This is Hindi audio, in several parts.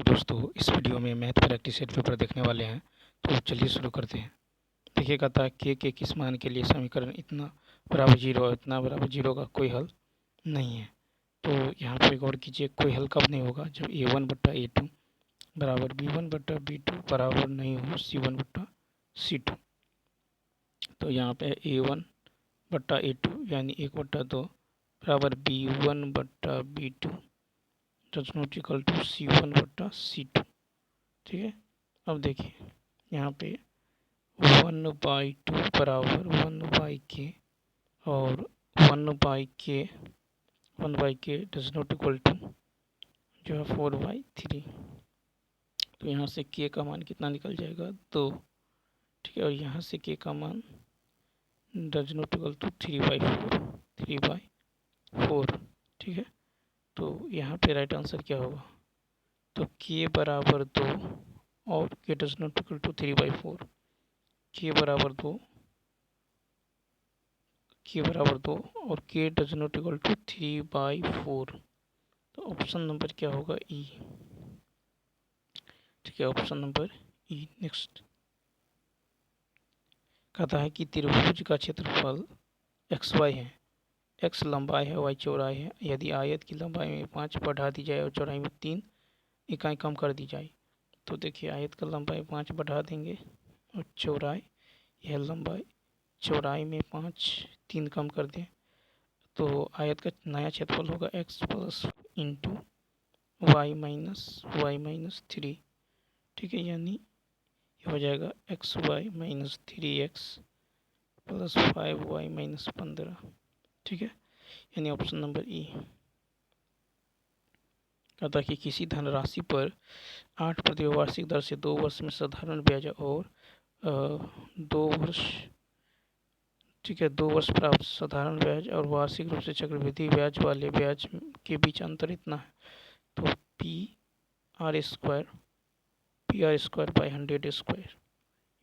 दोस्तों, इस वीडियो में मैथ प्रैक्टिस सेट पेपर देखने वाले हैं। तो चलिए शुरू करते हैं। देखिए, कहता है के किस मान के लिए समीकरण इतना बराबर जीरो और इतना बराबर जीरो का कोई हल नहीं है। तो यहाँ पे गौर कीजिए, कोई हल कब नहीं होगा? जब a1/a2 बराबर b1/b2 बराबर नहीं हो c1/c2। तो यहाँ पे a1/a2 यानी 1/2 बराबर b1/b2 does not equal to c1/c2। ठीक है। अब देखिए, यहाँ पे 1/2 बराबर 1/k और 1/k does not equal to जो है 4/3। तो यहाँ से k का मान कितना निकल जाएगा? 2। ठीक है। और यहाँ से k का मान डज नॉट इक्वल टू 3/4। ठीक है। तो यहाँ पे राइट आंसर क्या होगा? तो k बराबर 2 और k does not equal to 3/4। k बराबर 2 और k does not equal to 3/4। तो ऑप्शन नंबर क्या होगा? ई। ठीक है, ऑप्शन नंबर ई। नेक्स्ट कहता है कि त्रिभुज का क्षेत्रफल XY है, x लंबाई है, y चौड़ाई है। यदि आयत की लंबाई में 5 बढ़ा दी जाए और चौड़ाई में 3 इकाई कम कर दी जाए। तो देखिए, आयत का लंबाई 5 बढ़ा देंगे और चौड़ाई, यह लंबाई चौड़ाई में 5 3 कम कर दें, तो आयत का नया क्षेत्रफल होगा x प्लस इंटू y-3। ठीक है, यानी ये हो जाएगा xy-3x प्लस 5y-15। ठीक है, यानी ऑप्शन नंबर ई। कहता है कि किसी धनराशि पर 8% वार्षिक दर से 2 वर्ष में साधारण ब्याज और 2 वर्ष, ठीक है, 2 वर्ष प्राप्त साधारण ब्याज और वार्षिक रूप से चक्रवृद्धि ब्याज वाले ब्याज के बीच अंतर इतना है। तो PR²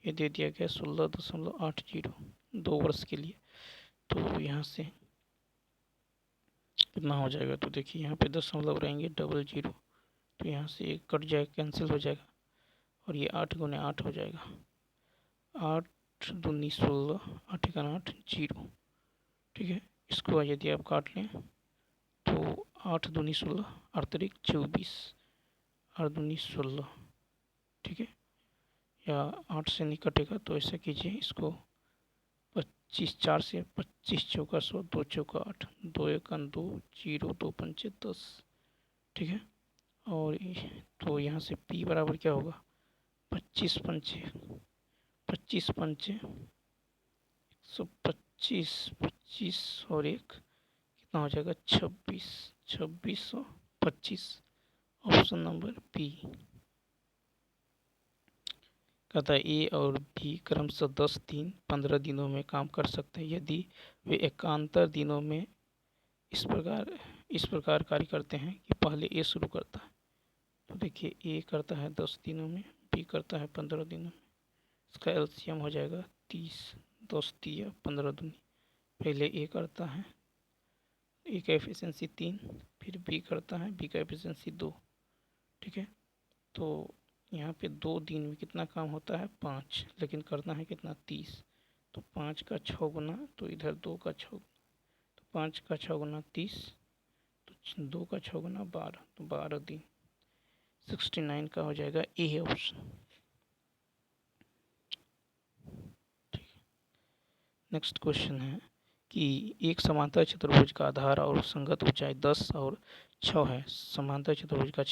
ये दे दिया गया 16.80 2 वर्ष के लिए। तो यहाँ से कितना हो जाएगा? तो देखिए, यहाँ पे दशमलव रहेंगे, 00। तो यहाँ से एक कट जाएगा, कैंसिल हो जाएगा और ये 8 गुने 8 हो जाएगा। 8 दूनी 16, 8 का 8 0। ठीक है, इसको यदि आप काट लें तो 8 दूनी 16 अड़तरिक 24, 8 दूनी 16। ठीक है, या 8 से नहीं कटेगा तो ऐसा कीजिए, इसको 25 4 से 25 चौका 100, 2 चौका 8, 2 एका 2, 0 2 पंचे 10। ठीक है, और तो यहाँ से P बराबर क्या होगा? 25 पंचे 125, 25 और 1 कितना हो जाएगा? 2625। Option number B. कहता है ए और बी क्रमशः 10 दिन 15 दिनों में काम कर सकते हैं यदि वे एकांतर दिनों में इस प्रकार कार्य करते हैं कि पहले ए शुरू करता है। तो देखिए, ए करता है 10 दिनों में, बी करता है 15 दिनों में। इसका एलसीएम हो जाएगा 30, 10 दिया 15 दूनी। पहले ए करता है, ए का एफिशिएंसी 3, फिर बी करता है, बी का एफिशिएंसी 2। ठीक है, तो यहाँ पे 2 दिन में कितना काम होता है? 5, लेकिन करना है कितना? 30। तो 5 का 6 गुना, तो इधर 2 का 6, तो 5 का 6 गुना 30, तो 2 का 6 गुना 12, तो 12 दिन। 69 का हो जाएगा ए है ऑप्शन। नेक्स्ट क्वेश्चन है कि एक समांतर चतुर्भुज का आधार और संगत ऊंचाई 10 और 6 है। समांतर चतुर्भुज का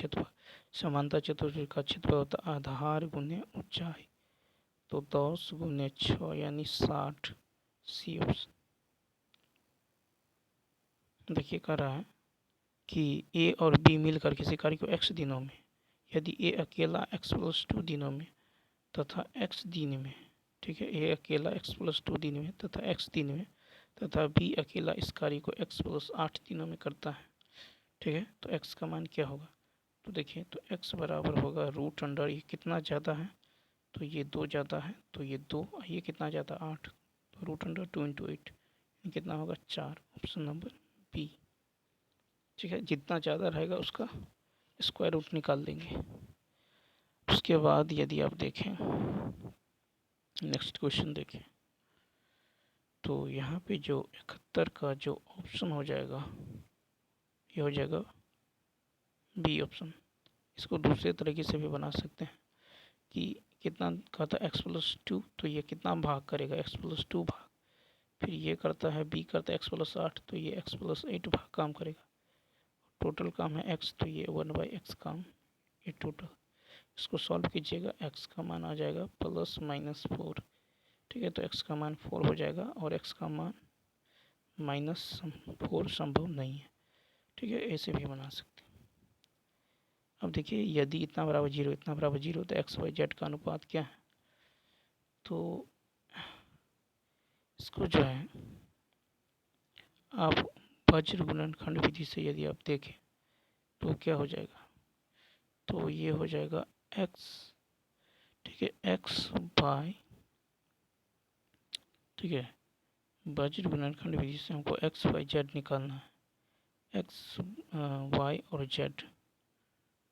क्षेत्रफल होता है आधार गुने ऊंचाई, तो 10 गुने 6 यानी 60। C option. देखिए, कह रहा है कि ए और बी मिलकर किसी कार्य को x दिनों में, यदि ए अकेला x प्लस 2 दिनों में तथा x दिन में, ठीक है, ए अकेला x प्लस 2 दिन में तथा x दिन में तथा बी अकेला इस कार्य को x प्लस 8 दिनों में करता है। ठीक है, तो x का मान क्या होगा? तो देखिए, तो x बराबर होगा रूट अंडर, ये कितना ज़्यादा है? तो ये 2 ज़्यादा है, तो ये 2, ये कितना ज़्यादा? 8, तो रूट अंडर 2 इंटू 8 कितना होगा? 4। Option number B. ठीक है, जितना ज़्यादा रहेगा उसका स्क्वायर रूट निकाल देंगे। उसके बाद यदि आप देखें, नेक्स्ट क्वेश्चन देखें, तो यहाँ पे जो 71 का जो ऑप्शन हो जाएगा, ये हो जाएगा बी ऑप्शन। इसको दूसरे तरीके से भी बना सकते हैं कि कितना का था x+2, तो ये कितना भाग करेगा, x+2 भाग, फिर ये करता है b करता है x+8, तो ये x+8 भाग काम करेगा। टोटल काम है x, तो ये 1/x काम, ये टोटल। इसको सॉल्व कीजिएगा, x का मान आ जाएगा +-4। ठीक है, तो x का मान 4 हो जाएगा और x का मान -4 संभव नहीं है। ठीक है, ऐसे भी बना सकते हैं। अब देखिए, यदि इतना बराबर 0, इतना बराबर 0, तो x y z का अनुपात क्या है, तो इसको जो है आप वज्र गुणनखंड विधि से यदि आप देखें तो क्या हो जाएगा, तो ये हो जाएगा x, ठीक है, x बाय, ठीक है, वज्र गुणनखंड विधि से हमको x y z निकालना है, x y और z,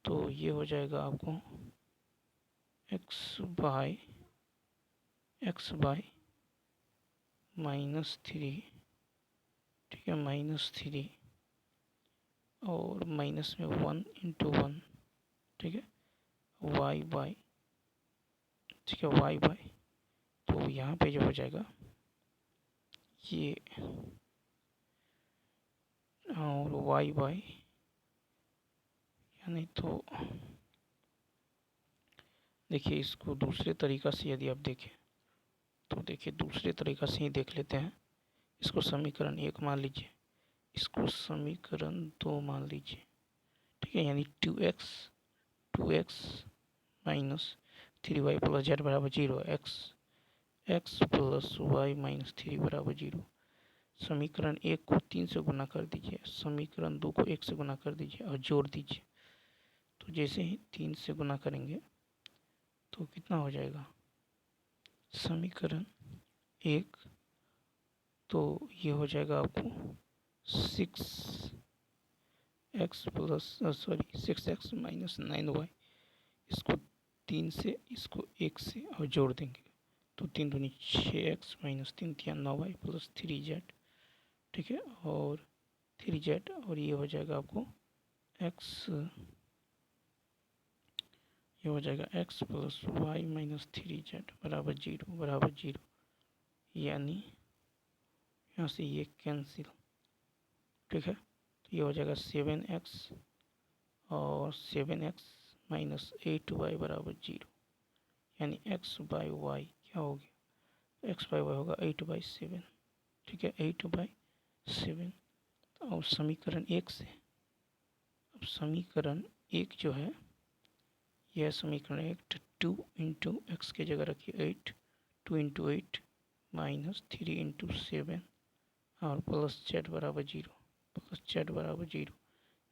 तो ये हो जाएगा आपको x बाय -3, ठीक है, -3 और माइनस में 1 × 1, ठीक है, y बाय, ठीक है, y बाय, तो यहाँ पे जो हो जाएगा ये, और y बाय, यानी तो देखिए, इसको दूसरे तरीक़ा से यदि आप देखें, तो देखिए दूसरे तरीक़ा से ही देख लेते हैं। इसको समीकरण 1 मान लीजिए, इसको समीकरण 2 मान लीजिए, ठीक है, यानी 2x माइनस 3y + z बराबर 0, x + y - 3 बराबर 0। समीकरण 1 को 3 से गुना कर दीजिए, समीकरण 2 को 1 से गुना कर दीजिए और जोड़ दीजिए। तो जैसे ही 3 से गुना करेंगे तो कितना हो जाएगा, समीकरण 1, तो ये हो जाएगा आपको 6x - 9y। इसको 3 से, इसको 1 से और जोड़ देंगे, तो 3 दूनी 6x - 3 × 9y + 3z, ठीक है, और 3z, और ये हो जाएगा आपको x, ये हो जाएगा x + y - 3z बराबर 0, यानी यहाँ से ये कैंसिल, ठीक है, तो ये हो जाएगा 7x और 7x - 8y बराबर 0, यानी x/y क्या हो गया, x/y होगा 8/7, ठीक है, 8/7। और समीकरण 1 से, अब समीकरण 1 जो है, यह समीकरण 1, 2 × x की जगह रखिए 8, 2 × 8 -3 × 7 और +z बराबर 0,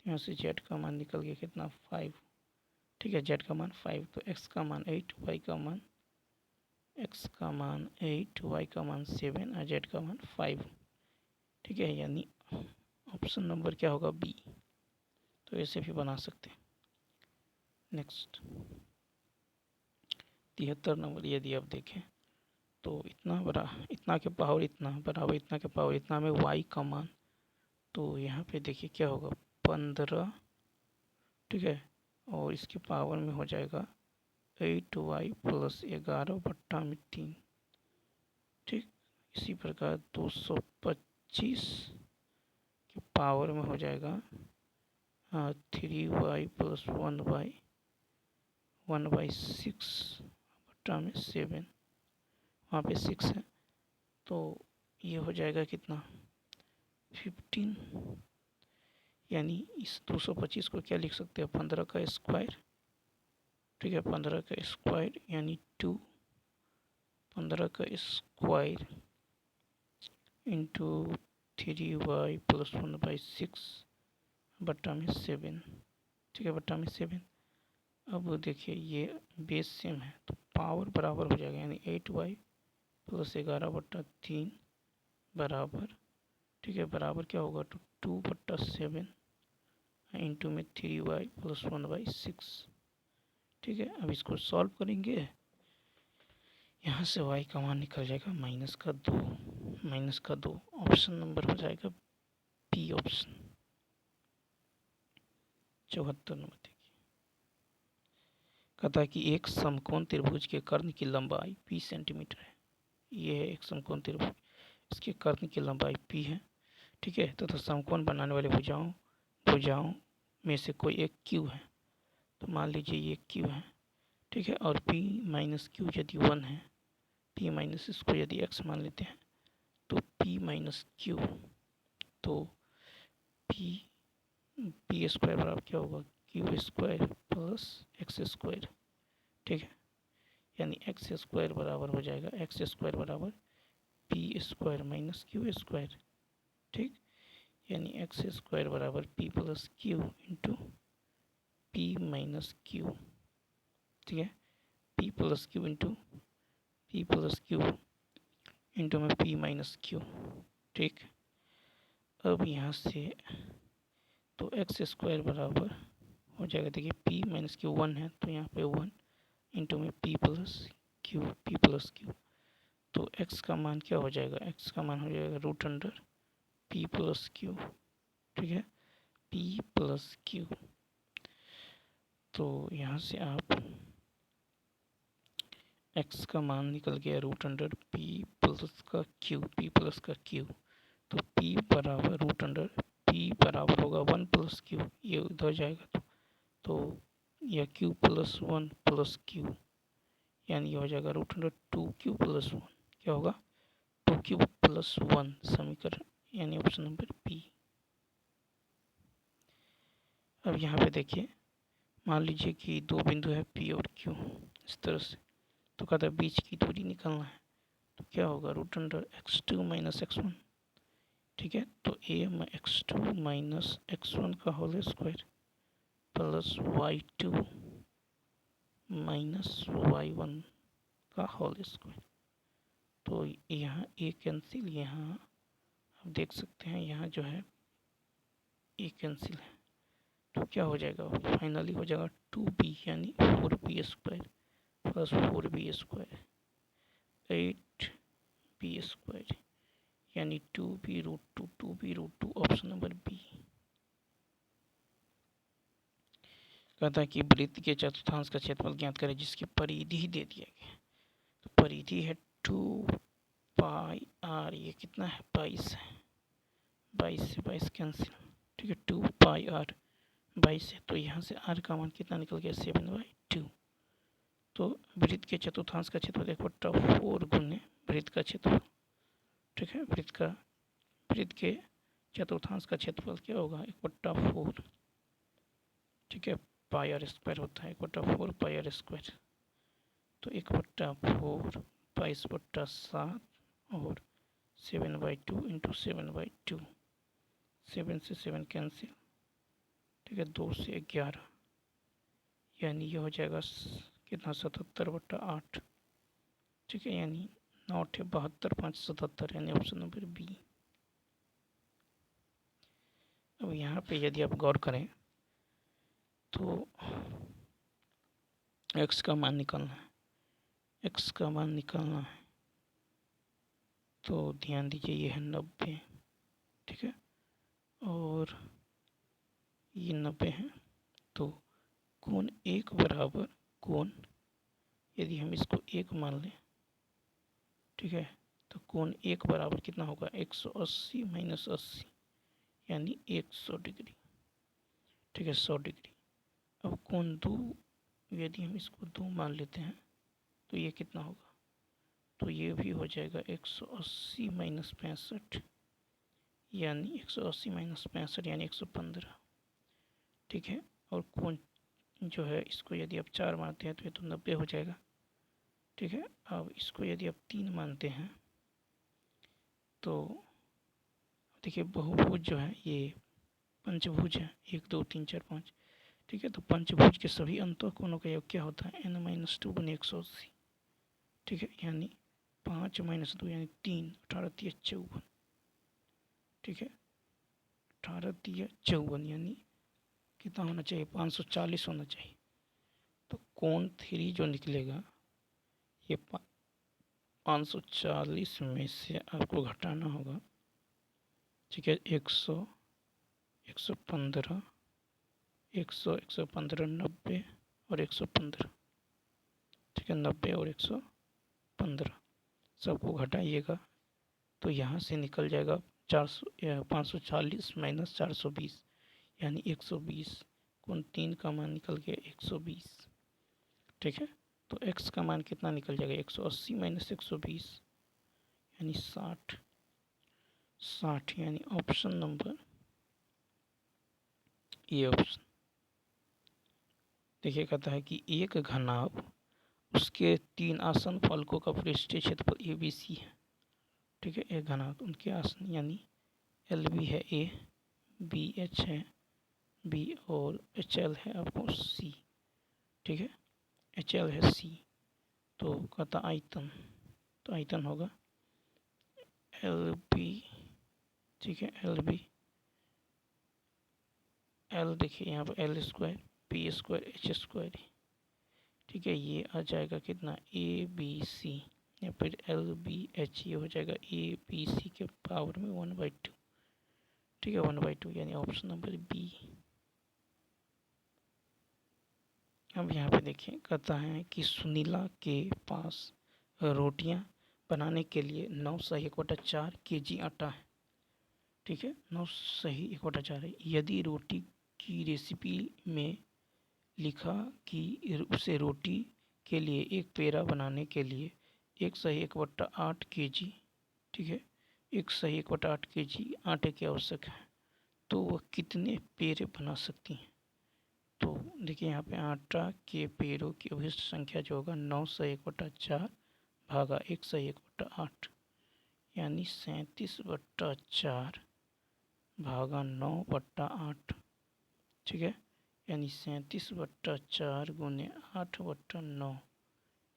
यहाँ से z का मान निकल गया कितना, 5, ठीक है, z का मान 5, तो x का मान 8, y का मान 7 और z का मान 5, ठीक है, यानी ऑप्शन नंबर क्या होगा, बी। तो ऐसे भी बना सकते हैं। नेक्स्ट 73 नंबर यदि आप देखें, तो इतना के पावर इतना बराबर इतना के पावर इतना में y का मान, तो यहाँ पे देखिए क्या होगा, 15, ठीक है, और इसके पावर में हो जाएगा 8y + 11/3, ठीक। इसी प्रकार 225 के पावर में हो जाएगा 3y + 1/6/7, वहाँ पे 6 है, तो ये हो जाएगा कितना, 15, यानी इस 225 को क्या लिख सकते हैं, 15 का स्क्वायर, ठीक है, 15 का स्क्वायर यानी 2, 15 का स्क्वायर इंटू 3y + 1/6/7, ठीक है, बट्टा में 7। अब देखिए ये बेस सेम है, तो पावर बराबर हो जाएगा, यानी 8y + 11/3 बराबर, ठीक है, बराबर क्या होगा, तो 2/7 इंटू में 3y + 1/6, ठीक है, अब इसको सॉल्व करेंगे, यहाँ से y का मान निकल जाएगा -2। ऑप्शन नंबर हो जाएगा बी ऑप्शन। 74 नंबर देखिए, कहता है कि एक समकोण त्रिभुज के कर्ण की लंबाई p सेंटीमीटर है। ये है एक समकोण त्रिभुज, इसके कर्ण की लंबाई p है, ठीक है। तो समकोण बनाने वाले भुजाओं में से कोई एक q है, तो मान लीजिए ये q है, ठीक है। और p माइनस q यदि 1 है, p माइनस इसको यदि x मान लेते हैं, तो p माइनस q, तो p स्क्वायर बराबर क्या होगा, q square plus x square, ठीक है। यानी एक्स स्क्वायर बराबर हो जाएगा, एक्स स्क्वायर बराबर P square minus Q square, ठीक। यानी एक्स स्क्वायर बराबर P plus Q into P minus Q, ठीक है। पी प्लस क्यू इंटू में पी माइनस क्यू, ठीक। अब यहाँ से तो एक्स स्क्वायर बराबर हो जाएगा, देखिए पी माइनस क्यू 1 है, तो यहाँ पे 1 इंटू में पी प्लस क्यू, तो x का मान क्या हो जाएगा, x का मान हो जाएगा root under p plus Q, ठीक है, p प्लस क्यू। तो यहाँ से आप x का मान निकल गया रूट अंडर p प्लस का क्यू, तो p बराबर रूट अंडर p बराबर होगा 1 प्लस क्यू, ये उधर जाएगा तो यह q प्लस 1 प्लस क्यू, यानी ये हो जाएगा रूट अंडर 2q प्लस 1, क्या होगा 2q प्लस 1 समीकरण, यानी ऑप्शन नंबर बी। अब यहाँ पे देखिए, मान लीजिए कि दो बिंदु है P और Q इस तरह से, तो कहता है बीच की दूरी निकालना है, तो क्या होगा root under x2 minus x1, ठीक है। तो x2 माइनस x1 का whole square plus y2 minus y1 का होल स्क्वायर, तो यहाँ ए कैंसिल, यहाँ आप देख सकते हैं यहाँ जो है ए कैंसिल है, तो क्या हो जाएगा फाइनली हो जाएगा 2b यानी 4b square plus 4b square 8b square, यानी 2b root 2 option number B. कहता है कि वृत्त के चतुर्थांश का क्षेत्रफल ज्ञात करें जिसकी परिधि दे दिया गया, तो परिधि है 2 पाई r, ये कितना है 22 है, 22 से 22 कैंसिल, ठीक है। 2 पाई r 22 है, तो यहाँ से r का मान कितना निकल गया 7/2। तो वृत्त के चतुर्थांश का क्षेत्रफल 1/4 गुने वृत्त का क्षेत्रफल, ठीक है। वृत्त के चतुर्थांश का क्षेत्रफल क्या होगा 1/4, ठीक है। पाई आर स्क्वायर होता है 1/4 पाई आर स्क्वायर, तो 1/4 22/7 और 7/2 इंटू 7/2, 7 से 7 कैंसिल, ठीक है। 2 से 11, यानी ये हो जाएगा कितना 77/8, ठीक है। यानी 9 72 5 77, यानी ऑप्शन नंबर बी। अब यहाँ पे यदि आप गौर करें तो x का मान निकालना है, x का मान निकालना है, तो ध्यान दीजिए ये है 90, ठीक है, और ये 90 है, तो कोण 1 बराबर कोण, यदि हम इसको 1 मान लें, ठीक है, तो कोण 1 बराबर कितना होगा 180 माइनस 80, यानी 100 डिग्री, ठीक है 100 डिग्री। अब कोण 2, यदि हम इसको 2 मान लेते हैं, तो ये कितना होगा, तो ये भी हो जाएगा 180 माइनस 65, यानी 180 माइनस 65 यानी 115, ठीक है। और कोण जो है इसको यदि आप 4 मानते हैं तो ये तो 90 हो जाएगा, ठीक है। अब इसको यदि आप 3 मानते हैं तो देखिए बहुभुज जो है ये पंचभुज है, 1 2 3 4 5, ठीक है। तो पंचभुज के सभी अंतःकोणों का योग क्या होता है n-2 गुने 180, ठीक है। यानी 5 माइनस 2 यानी 3, 18 3 54, ठीक है। 18 3 54 यानी कितना होना चाहिए 540 होना चाहिए। तो कोण 3 जो निकलेगा ये 540 में से आपको घटाना होगा, ठीक है। 100, 115, 100, 115, 90 और 115, ठीक है। 90 और 115 सबको घटाइएगा तो यहाँ से निकल जाएगा 540 माइनस 420 यानी 120। कोण 3 का मान निकल गया 120, ठीक है। तो x का मान कितना निकल जाएगा 180 माइनस 120 यानी 60, 60 यानी ऑप्शन नंबर ये ऑप्शन। देखिए कहता है कि एक घनाभ उसके 3 आसन फलकों का पृष्ठीय क्षेत्रफल ABC है, ठीक है। एक घनाभ उनके आसन यानी LB है A, BH है B और HL है आपको C, ठीक है। HL है C। तो कहता आयतन, तो आयतन होगा LB, ठीक है। LB L देखिए यहाँ पर L square P square H square, ठीक है। ये आ जाएगा कितना ABC या फिर LBH, ये हो जाएगा ABC के पावर में 1/2, ठीक है। 1/2 यानी ऑप्शन नंबर B। अब यहाँ पे देखिए कहता है कि सुनीला के पास रोटियां बनाने के लिए 9 सही 1/4 kg आटा है, ठीक है। 9 सही 1/4 है। यदि रोटी की रेसिपी में लिखा कि उसे रोटी के लिए एक पेड़ा बनाने के लिए 1 सही 1/8 kg, ठीक है, 1 सही 1/8 kg आटे की आवश्यक है, तो वह कितने पेड़े बना सकती हैं। तो देखिए यहाँ पे आटा के पेड़ों की अभिष्ट संख्या जो होगा 9 सही 1/4 भागा 1 सही 1/8 यानी 37/4 भागा 9/8, ठीक है। यानी 37/4 गुने 8/9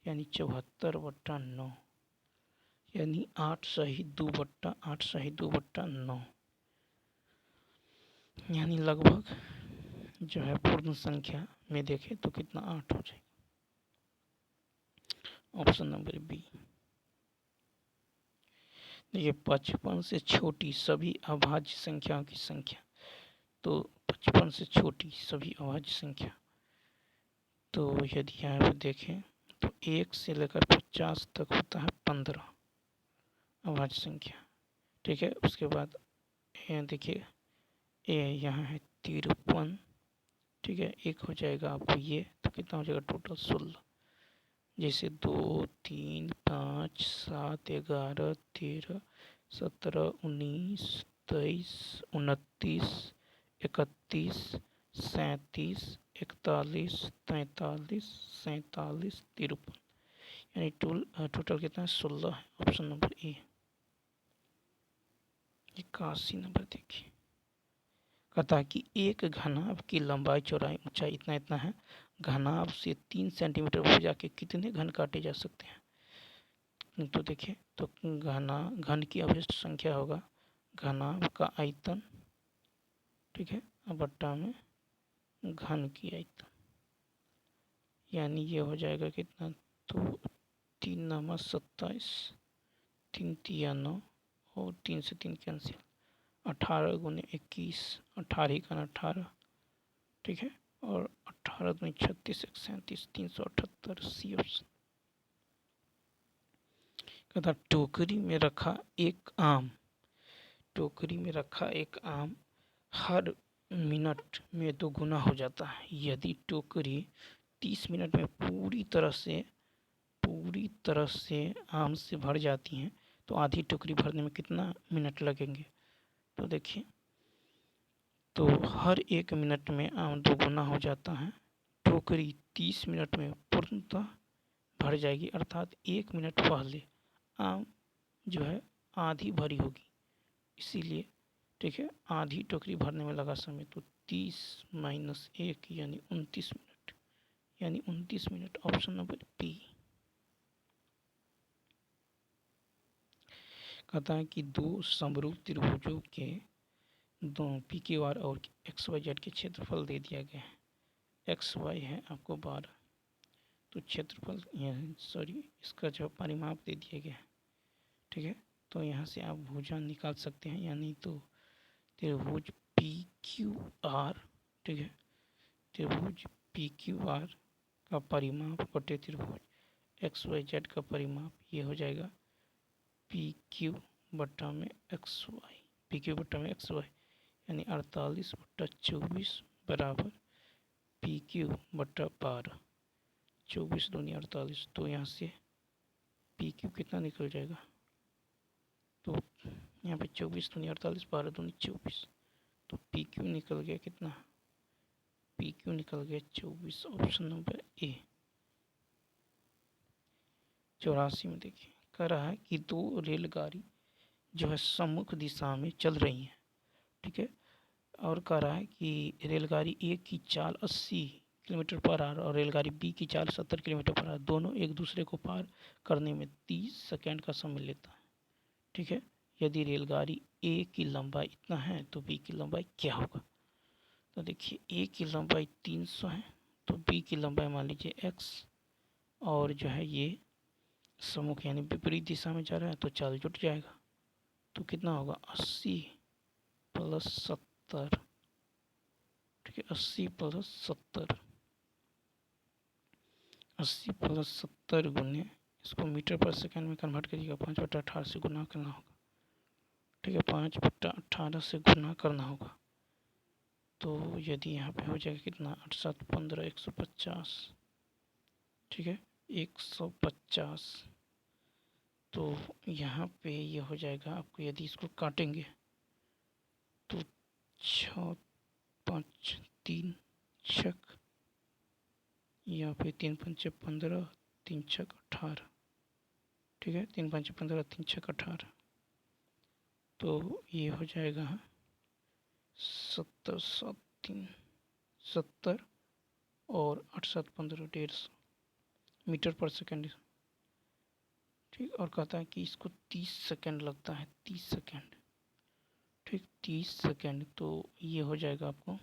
यानी 74/9 यानी 8 सही 2/8 सही 2/9 यानी लगभग जो है पूर्ण संख्या में देखें तो कितना 8 हो जाएगा। Option number B. देखिए 55 से छोटी सभी अभाज्य संख्याओं की संख्या, तो 55 से छोटी सभी अभाज्य संख्या, तो यदि यहाँ पे देखें तो 1 से लेकर 50 तक होता है 15 अभाज्य संख्या, ठीक है। उसके बाद देखिए यहाँ है 53, ठीक है। एक हो जाएगा आपको ये, तो कितना हो जाएगा टोटल 16, जैसे 2, 3, 5, 7, 11, 13, 17, 19, 23, 29, 31, 37, 41, 43, 47, 53 यानी टोटल कितना है 16 है। ऑप्शन नंबर ए। 81 नंबर देखिए कहता है कि एक घनाभ की लंबाई चौड़ाई ऊंचाई इतना इतना है, घनाभ से 3 सेंटीमीटर ऊपर जाके कितने घन काटे जा सकते हैं। तो देखिए तो घन की अभिष्ट संख्या होगा घनाभ का आयतन, ठीक है, बट्टा में घन की आयतन, यानी ये हो जाएगा कितना, तो 3 9 27, 3 3 9 और 3 से 3 कैंसिल, 18 गुने 21, 18 का 18, ठीक है। और 18 दुनी 36, 37, 378 सी ऑप्शन। कहता टोकरी में रखा एक आम, टोकरी में रखा एक आम हर मिनट में 2 गुना हो जाता है। यदि टोकरी 30 मिनट में पूरी तरह से आम से भर जाती हैं तो आधी टोकरी भरने में कितना मिनट लगेंगे। तो देखिए तो हर 1 मिनट में आम 2 गुना हो जाता है, टोकरी 30 मिनट में पूर्णतः भर जाएगी, अर्थात 1 मिनट पहले आम जो है आधी भरी होगी, इसीलिए, ठीक है, आधी टोकरी भरने में लगा समय, तो 30 माइनस 1 यानी 29 मिनट, यानी 29 मिनट ऑप्शन नंबर बी। कहता है कि 2 समरूप त्रिभुजों के दो PQR और XYZ के क्षेत्रफल दे दिया गया है। XY है आपको 12, तो क्षेत्रफल सॉरी इसका जो परिमाप दे दिया गया है, ठीक है। तो यहाँ से आप भुजा निकाल सकते हैं, यानी तो त्रिभुज पी क्यू आर, ठीक है, त्रिभुज पी क्यू आर का परिमाप बटे त्रिभुज एक्स वाई जेड का परिमाप, ये हो जाएगा पी क्यू बट्टा में एक्स वाई, पी क्यू बट्टा में एक्स वाई, यानी 48/24 बराबर पी क्यू बट्टा 12, 24 दूनी 48। तो यहाँ से पी क्यू कितना निकल जाएगा, तो यहाँ पे 24 दूनी 48, 12 दूनी 24, तो पी क्यू निकल गया कितना, पी क्यू निकल गया 24, ऑप्शन नंबर ए। 84 में देखिए कह रहा है कि दो रेलगाड़ी जो है सम्मुख दिशा में चल रही है, ठीक है, और कह रहा है कि रेलगाड़ी ए की चाल 80 किलोमीटर पर आवर और रेलगाड़ी बी की चाल 70 किलोमीटर पर आवर, दोनों एक दूसरे को पार करने में 30 सेकेंड का समय लेता है, ठीक है। यदि रेलगाड़ी ए की लंबाई इतना है तो बी की लंबाई क्या होगा। तो देखिए ए की लंबाई 300 है, तो बी की लंबाई मान लीजिए x, और जो है ये सम्मुख यानी विपरीत दिशा में जा रहा है तो चाल जुट जाएगा। तो कितना होगा 80 + 70, ठीक है, 80 + 70, 80 + 70 गुने इसको मीटर पर सेकंड में कन्वर्ट करिएगा, 5/18 से गुना करना होगा, ठीक है, 5/18 से गुना करना होगा। तो यदि यहाँ पे हो जाएगा कितना 8 7 15 150, ठीक है, 150। तो यहाँ पे ये हो जाएगा आपको, यदि इसको काटेंगे तो 6 5 3 छक, यहाँ पे 3 5 15, 3 छक 18, ठीक है, 3 5 15, 3 छक 18। तो ये हो जाएगा 70 7 3 70 और 8 7 15 150 मीटर पर सेकंड, ठीक। और कहता है कि इसको 30 सेकंड लगता है, 30 सेकंड, ठीक, 30 सेकंड। तो ये हो जाएगा आपको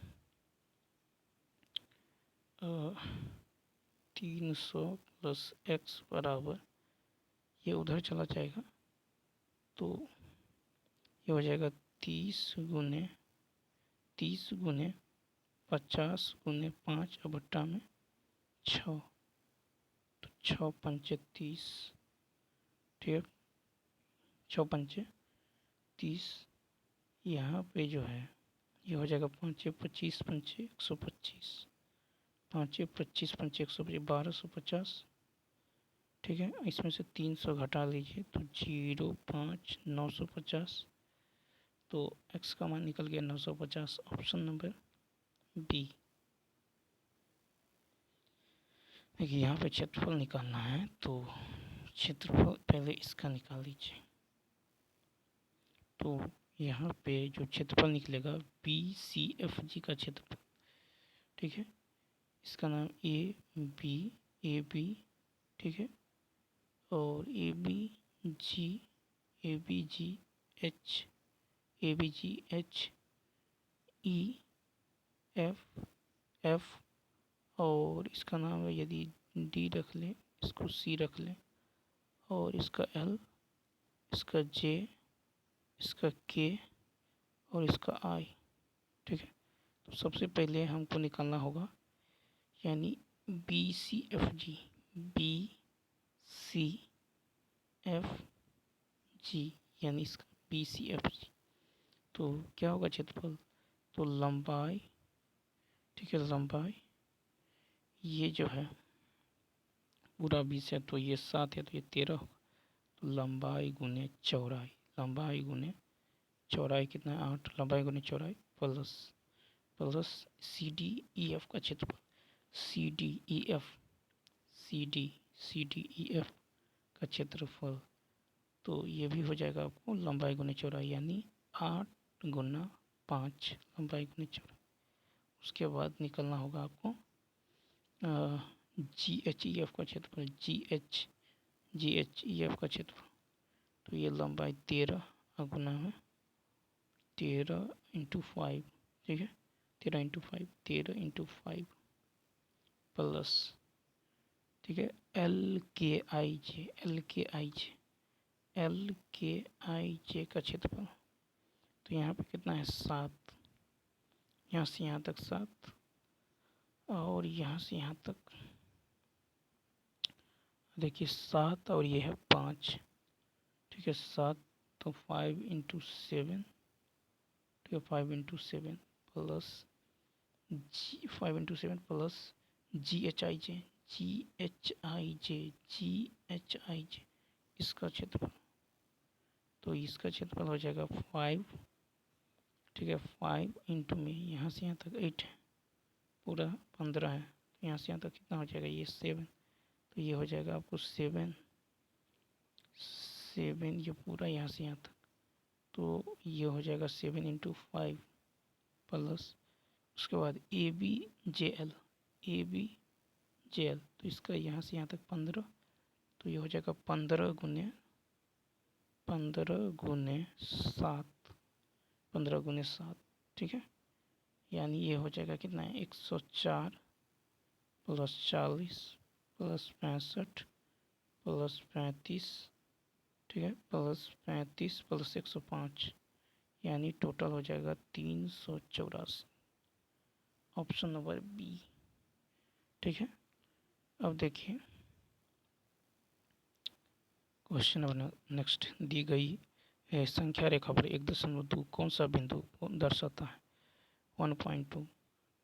300 + x बराबर, ये उधर चला जाएगा तो ये हो जाएगा 30 गुने 50 गुने 5/6, तो 6 पंचे 30, ठीक है, 6 पंचे 30। यहाँ पे जो है ये हो जाएगा 5 25 पंचे 125, 5 25 पंचे 125, 1250, ठीक है। इसमें से 300 घटा लीजिए तो 0 5 950, तो x का मान निकल गया 950, ऑप्शन नंबर बी। देखिए यहाँ पे क्षेत्रफल निकालना है, तो क्षेत्रफल पहले इसका निकाल लीजिए। तो यहाँ पे जो क्षेत्रफल निकलेगा BCFG का क्षेत्रफल, ठीक है, इसका नाम ए बी, ठीक है, और एच ई एफ, और इसका नाम है, यदि डी रख लें, इसको सी रख लें, और इसका एल, इसका जे, इसका के, और इसका आई, ठीक है। तो सबसे पहले हमको निकालना होगा, यानी BCFG, BCFG, यानी इसका BCFG। तो क्या होगा क्षेत्रफल, तो लंबाई, ठीक है, लंबाई ये जो है पूरा 20 है, तो ये 7 है, तो ये 13 होगा। तो लंबाई गुने चौड़ाई, लंबाई गुने चौड़ाई कितना है 8, लंबाई गुने चौड़ाई प्लस CDEF का क्षेत्रफल, CDEF का क्षेत्रफल। तो ये भी हो जाएगा आपको लंबाई गुने चौड़ाई, यानी 8 गुना 5 लंबाई गुने चौड़ाई। उसके बाद निकलना होगा आपको GHEF का क्षेत्रफल, GHEF का क्षेत्रफल। तो ये लंबाई 13 गुना में 13 × 5, ठीक है, 13 × 5 प्लस ठीक है, एल के आई जे, एल के आई जे, एल के आई जे का क्षेत्रफल, तो यहाँ पे कितना है 7, यहाँ से यहाँ तक 7 और यहाँ से यहाँ तक देखिए 7 और ये है 5, ठीक है 7, तो 5 × 7, ठीक है 5 × 7 plus G, 5 × 7 plus G H I J, G H I J, G H I J, इसका क्षेत्रफल, तो इसका क्षेत्रफल हो जाएगा 5, ठीक है 5 में यहाँ से यहाँ तक 8 है, पूरा 15 है, तो यहाँ से यहाँ तक कितना हो जाएगा ये 7, तो ये हो जाएगा आपको 7 ये पूरा यहाँ से यहाँ तक, तो ये हो जाएगा 7 × 5 प्लस उसके बाद A B J L, A B J L, तो इसका यहाँ से यहाँ तक 15, तो ये हो जाएगा 15 × 7, 15 × 7, ठीक है, यानी ये हो जाएगा कितना है 104 प्लस 40 प्लस 65 प्लस 35, ठीक है प्लस 35 प्लस 105, यानी टोटल हो जाएगा 384, ऑप्शन नंबर बी, ठीक है। अब देखिए क्वेश्चन नंबर नेक्स्ट, दी गई है संख्या रेखा पर 1.2 कौन सा बिंदु दर्शाता है 1.2,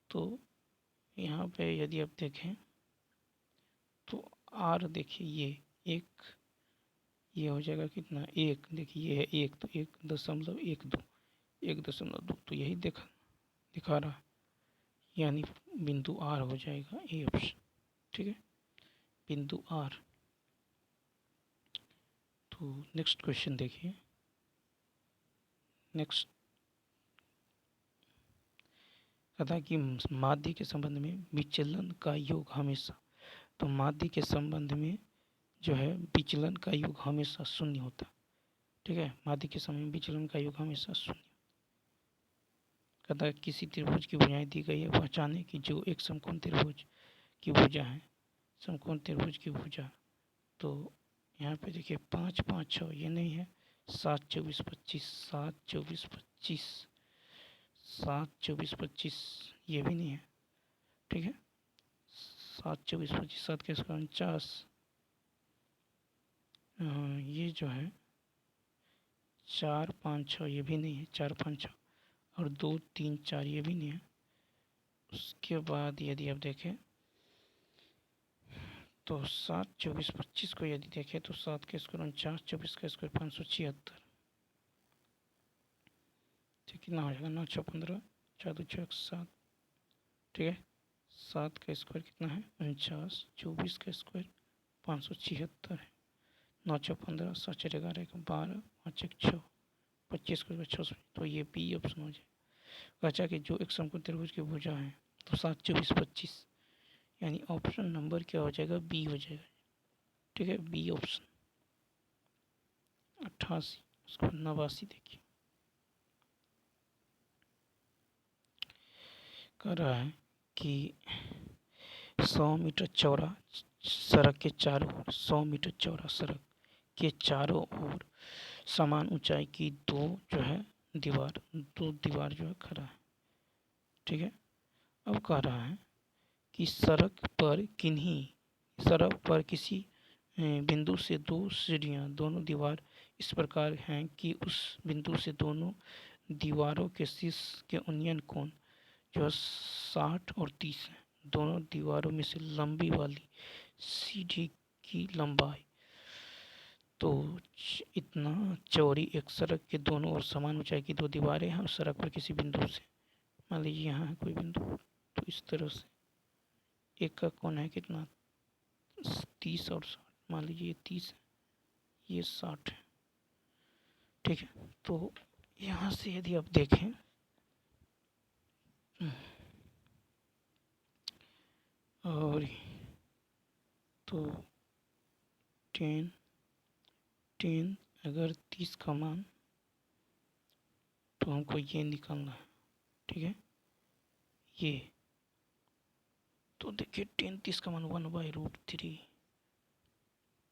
तो यहाँ पे यदि आप देखें तो आर देखिए ये एक, ये हो जाएगा कितना 1, देखिए ये है 1, तो 1.12, 1.2, तो यही दिखा रहा है, यानी बिंदु आर हो जाएगा ए ऑप्शन, ठीक है बिंदु आर। तो नेक्स्ट क्वेश्चन देखिए, नेक्स्ट कथा कि माध्य के संबंध में विचलन का योग हमेशा, तो माध्य के संबंध में जो है विचलन का योग हमेशा शून्य होता, ठीक है माध्य के समय में विचलन का योग हमेशा शून्य। कथा किसी त्रिभुज की भुजाएं दी गई है, पहचाने कि जो एक समकोण त्रिभुज की भुजा है, समकोण त्रिभुज की भुजा, तो यहाँ पे देखिए 5, 5, 6 ये नहीं है, 7, 24, 25, 7, 24, 25, 7, 24, 25 ये भी नहीं है, ठीक है 7, 24, 25, 7 के स्क्वायर 49, ये जो है 4, 5, 6 ये भी नहीं है, 4, 5, 6 और 2, 3, 4 ये भी नहीं है। उसके बाद यदि आप देखें तो 7, 24, 25 को यदि देखें तो 7 के स्क्वायर 49, 24 का स्क्वायर 576, ठीक कितना हो जाएगा 9, 6, 15, 4, 2, 6, 7, ठीक है 7 का स्क्वायर कितना है 49, 24 का स्क्वायर 576 है, 9, 6, 15, 7, 4, 11, 12, 5, 1, 6, 25 का 600, तो ये बी ऑप्शन हो जाएगा। अच्छा कि जो एक समकोण त्रिभुज की भुजा है तो 7, 24, 25, यानी ऑप्शन नंबर क्या हो जाएगा बी हो जाएगा, ठीक है बी ऑप्शन। 88 उसको 89 देखिए कर रहा है कि 100 मीटर चौड़ा सड़क के चारों ओर, 100 मीटर चौड़ा सड़क के चारों ओर समान ऊंचाई की दो दीवार जो है खड़ा है, ठीक है। अब कह रहा है कि सड़क पर किसी बिंदु से दो सीढ़ियाँ, दोनों दीवार इस प्रकार हैं कि उस बिंदु से दोनों दीवारों के शीर्ष के उन्नयन कोण जो 60 और 30 है, दोनों दीवारों में से लंबी वाली सीढ़ी की लंबाई, तो इतना चौड़ी एक सड़क के दोनों ओर समान ऊंचाई की दो दीवारें हैं और सड़क पर किसी बिंदु से, मान लीजिए यहाँ है कोई बिंदु, तो इस तरह से एक का कोण है कितना 30 और 60, मान लीजिए 30 है ये 60 है, ठीक है। तो यहाँ से यदि आप देखें और तो 10 अगर 30 का मान, तो हमको ये निकालना है, ठीक है ये, तो देखिए 10, 30 का मान 1/√3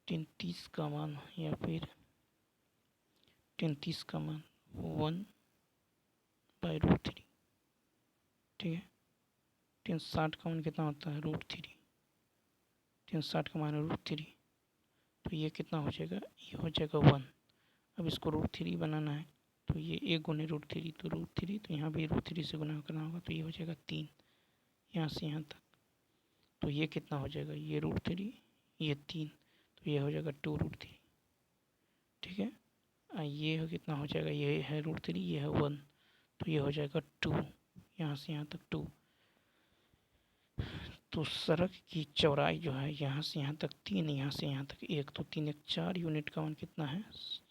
33 का मान या फिर 33 का मान 1/√3, ठीक है। 360 का मान कितना होता है? √3। 360 का मान है √3, तो ये कितना हो जाएगा? ये हो जाएगा 1। अब इसको √3 बनाना है तो ये 1 गुने √3, तो √3, तो यहाँ भी √3 से गुना करना होगा, तो ये हो जाएगा 3 यहाँ से यहाँ तक। तो ये कितना हो जाएगा? ये √3, ये 3, तो ये हो जाएगा 2√3, ठीक है। ये हो कितना हो जाएगा? ये है √3, ये है 1, तो ये हो जाएगा 2 यहाँ से यहाँ तक 2। तो सड़क की चौड़ाई जो है यहाँ से यहाँ तक 3, यहाँ से यहाँ तक 1, तो 3 1 4 यूनिट का मान कितना है?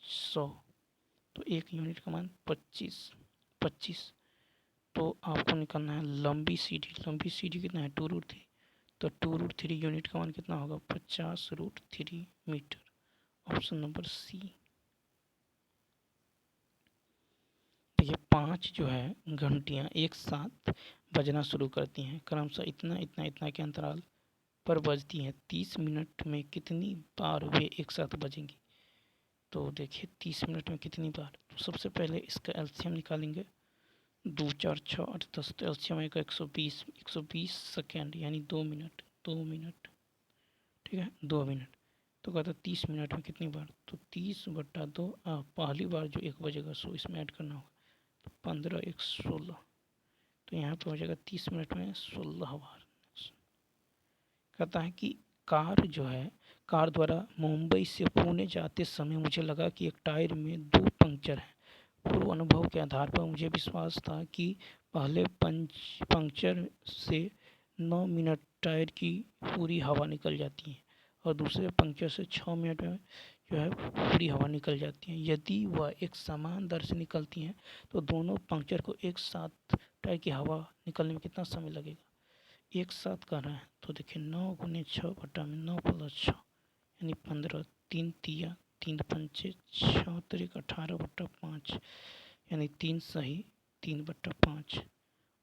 100। तो 1 यूनिट का मान 25। तो आपको निकालना है लंबी सीढ़ी। लंबी सीढ़ी कितना है? 2√3, तो 2√3 यूनिट का मान कितना होगा? 50√3 मीटर। ऑप्शन नंबर सी। देखिए 5 जो है घंटियाँ एक साथ बजना शुरू करती हैं, क्रमशः इतना इतना इतना के अंतराल पर बजती हैं। 30 मिनट में कितनी बार वे एक साथ बजेंगी? तो देखिए 30 मिनट में कितनी बार, तो सबसे पहले इसका एलसीएम निकालेंगे। 2 4 6 8 10, तो एलसीएम आएगा 120 सेकेंड, यानी 2 मिनट, 2 मिनट, ठीक है, 2 मिनट। तो कहता 30 मिनट में कितनी बार, तो 30/2, पहली बार जो 1 बजेगा सो इसमें ऐड करना होगा, तो 15 1 16, तो यहाँ पे हो जाएगा 30 मिनट में 16 बार। कहता है कि कार द्वारा मुंबई से पुणे जाते समय मुझे लगा कि एक टायर में 2 पंक्चर हैं। पूर्व अनुभव के आधार पर मुझे विश्वास था कि पहले पंक्चर से 9 मिनट टायर की पूरी हवा निकल जाती है और दूसरे पंक्चर से 6 मिनट में जो है पूरी हवा निकल जाती है। यदि वह एक समान दर से निकलती हैं तो दोनों पंक्चर को एक साथ टायर की हवा निकलने में कितना समय लगेगा? एक साथ कर रहे हैं तो देखिए 9 गुने 6 बटा में 9 + 6 यानी 15, 3 तिया 3 पंचे 6 तिरिक 18/5, यानी 3 सही 3/5।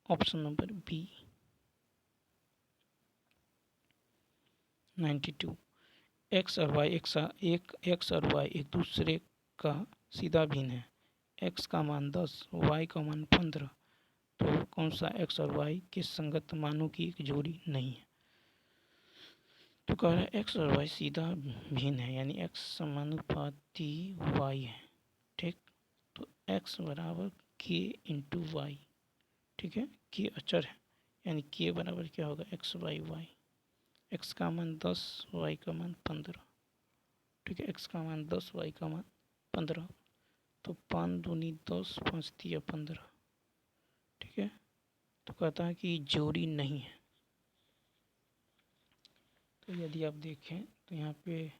Option number B. 92 एक्स और वाई एक दूसरे का सीधा भिन्न है। एक्स का मान 10, वाई का मान 15, तो कौन सा एक्स और वाई के संगत मानों की एक जोड़ी नहीं है? तो कह रहा है एक्स और वाई सीधा भिन्न है, यानी एक्स समानुपाती वाई है, ठीक। तो एक्स बराबर के इंटू वाई, ठीक है, के अचर है, यानी के बराबर क्या होगा? x/y। एक्स का मान 10, वाई का मान 15, ठीक है, एक्स का मान 10, वाई का मान 15, तो 5 दूनी 10, 5 तिया 15, ठीक है। तो कहता है कि जोड़ी नहीं है। तो यदि आप देखें तो यहाँ पे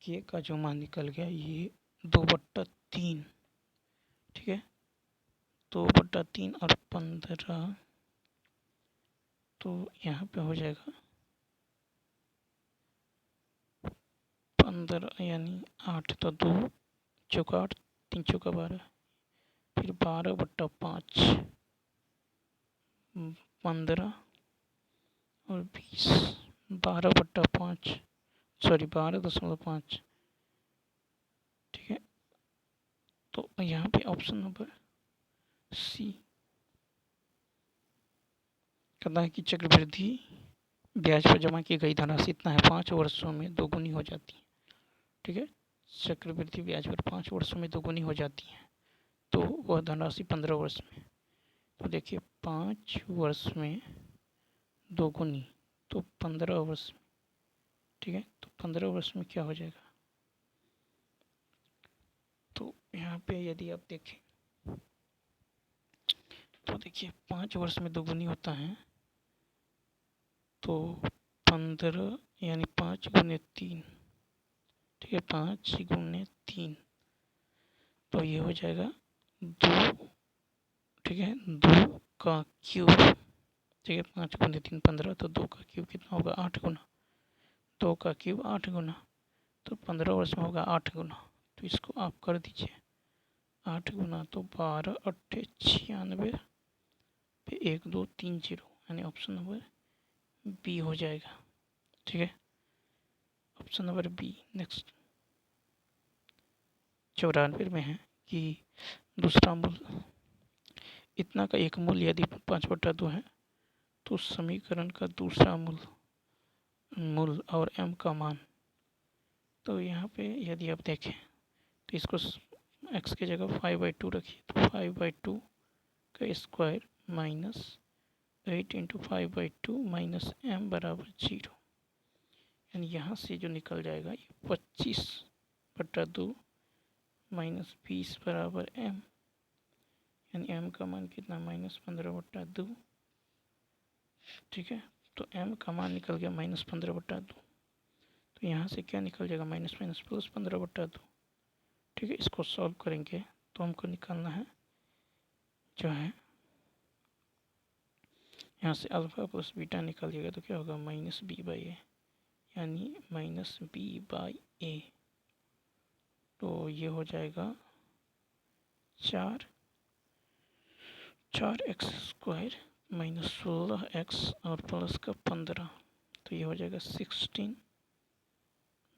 के का जो मान निकल गया ये 2/3, ठीक है, 2/3 और 15, तो यहाँ पे हो जाएगा 15, यानी 8, तो 2 चौका 8, 3 चौका 12, फिर 12/5, 15 और 20, 12/5, सॉरी 12.5, ठीक है। तो यहाँ पे ऑप्शन नंबर सी। कहता है कि चक्रवृद्धि ब्याज पर जमा की गई धनराशि इतना है 5 वर्षों में दोगुनी हो जाती है, ठीक है। चक्रवृद्धि ब्याज पर 5 वर्षों में दोगुनी हो जाती है, तो वह धनराशि 15 वर्ष में। तो देखिए 5 वर्ष में दोगुनी, तो 15 वर्ष में, ठीक है, तो 15 वर्ष में क्या हो जाएगा? तो यहाँ पे यदि आप देखें तो देखिए 5 वर्ष में दोगुनी होता है, तो 15 यानी 5 गुने 3, ठीक है, 5 गुने 3, तो ये हो जाएगा 2, ठीक है, 2 का क्यूब, ठीक है, 5 गुने 3 15, तो 2 का क्यूब कितना होगा? 8 गुना, 2 का क्यूब 8 गुना, तो 15 वर्ष में होगा 8 गुना, तो इसको आप कर दीजिए 8 गुना, तो 12 8 96 पे 1 2 3 0, यानी ऑप्शन नंबर बी हो जाएगा, ठीक है। अब ऑप्शन नंबर बी। नेक्स्ट 94 में है कि दूसरा मूल इतना का एक मूल यदि 5/2 है तो समीकरण का दूसरा मूल और m का मान। तो यहाँ पे यदि आप देखें तो इसको x की जगह 5/2 रखिए तो 5/2 का square minus 8 into 5/2 minus m बराबर 0। यानी यहाँ से जो निकल जाएगा ये 25/2 माइनस 20 बराबर m। यानी m का मान कितना -15/2। ठीक है, तो m का मान निकल गया -15/2। तो यहाँ से क्या निकल जाएगा माइनस माइनस प्लस 15/2। ठीक है, इसको सॉल्व करेंगे तो हमको निकालना है जो है यहाँ से अल्फ़ा प्लस बीटा निकल जाएगा तो क्या होगा -b/a, यानी -b/a। तो ये हो जाएगा 4x² माइनस 16x और प्लस का 15। तो ये हो जाएगा 16